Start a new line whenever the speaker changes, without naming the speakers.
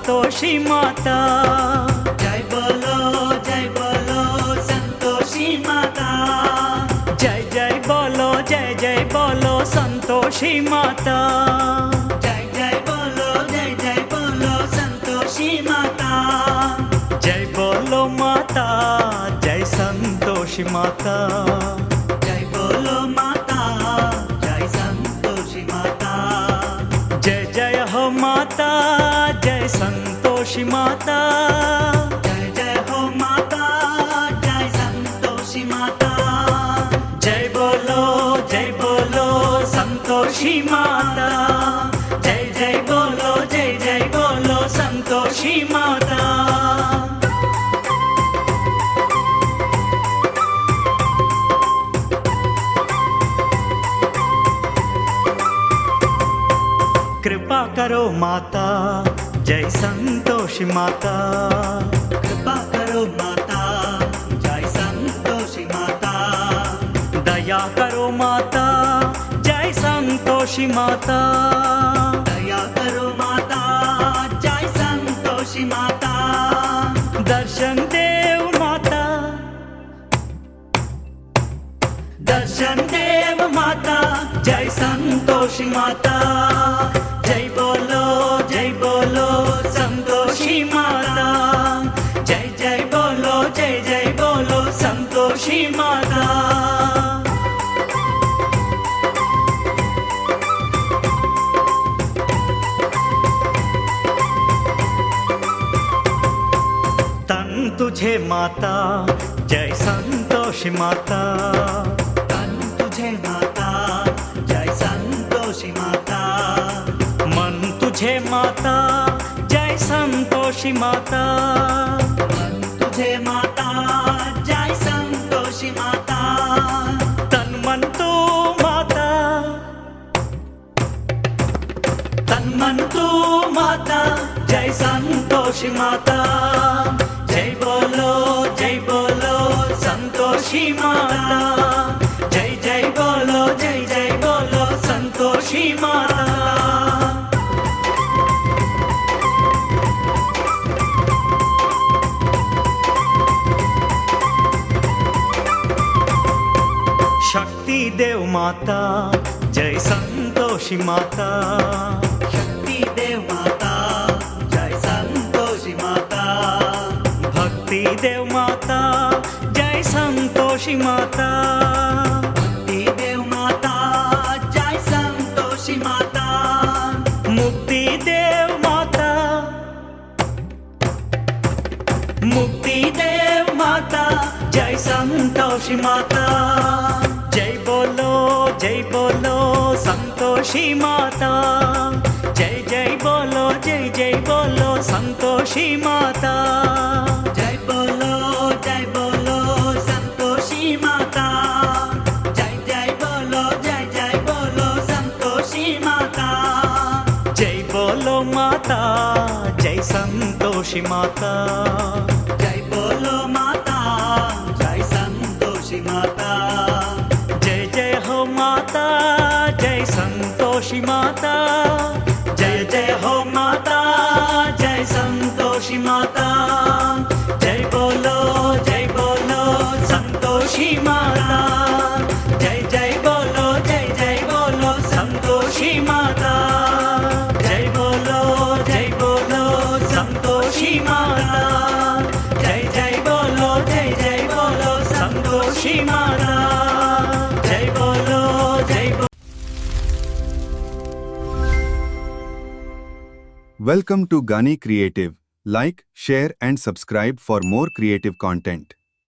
संतोषी माता। जय बोलो संतोषी माता। जय जय बोलो संतोषी माता। जय जय बोलो संतोषी माता। जय बोलो माता, जय संतोषी माता। जय बोलो माता, जय संतोषी माता। जय जय हो माता, जय संतोषी माता। जय जय हो माता, जय संतोषी माता। जय बोलो संतोषी माता। जय जय बोलो संतोषी माता। कृपा करो माता, जय संतोषी माता। कृपा करो माता, जय संतोषी माता। दया करो माता, जय संतोषी माता। दया करो माता, जय संतोषी माता। दर्शन देव माता, दर्शन देव माता, जय संतोषी माता। जय बोलो संतोषी माता। जय जय बोलो संतोषी माता। तन तुझे माता, जय संतोषी माता। तन तुझे माता, जय संतोषी माता। मन तुझे माता, जय संतोषी माता। मन तुझे माता, जय संतोषी माता। तन मन तू माता, तन मन तू माता, जय संतोषी माता। जय बोलो संतोषी माता। जय जय बोलो संतोषी माता। शक्ति देव माता, जय संतोषी माता। शक्ति देव माता, जय संतोषी माता। भक्ति देव माता, जय संतोषी माता। भक्ति देव माता, जय संतोषी माता। मुक्ति देव माता, मुक्ति देव माता, जय संतोषी माता। जय बोलो संतोषी माता। जय जय बोलो संतोषी माता। जय बोलो संतोषी माता। जय जय बोलो संतोषी माता। जय बोलो माता, जय संतोषी माता। जय बोलो माता, जय संतोषी माता। जय जय हो माता, जय संतोषी माता। जय जय हो माता, जय संतोषी माता। जय बोलो संतोषी माता। जय जय बोलो संतोषी माता। जय बोलो संतोषी माता। जय जय बोलो संतोषी माता। जय बोलो
Welcome to Gani Creative. Like, share and subscribe for more creative content.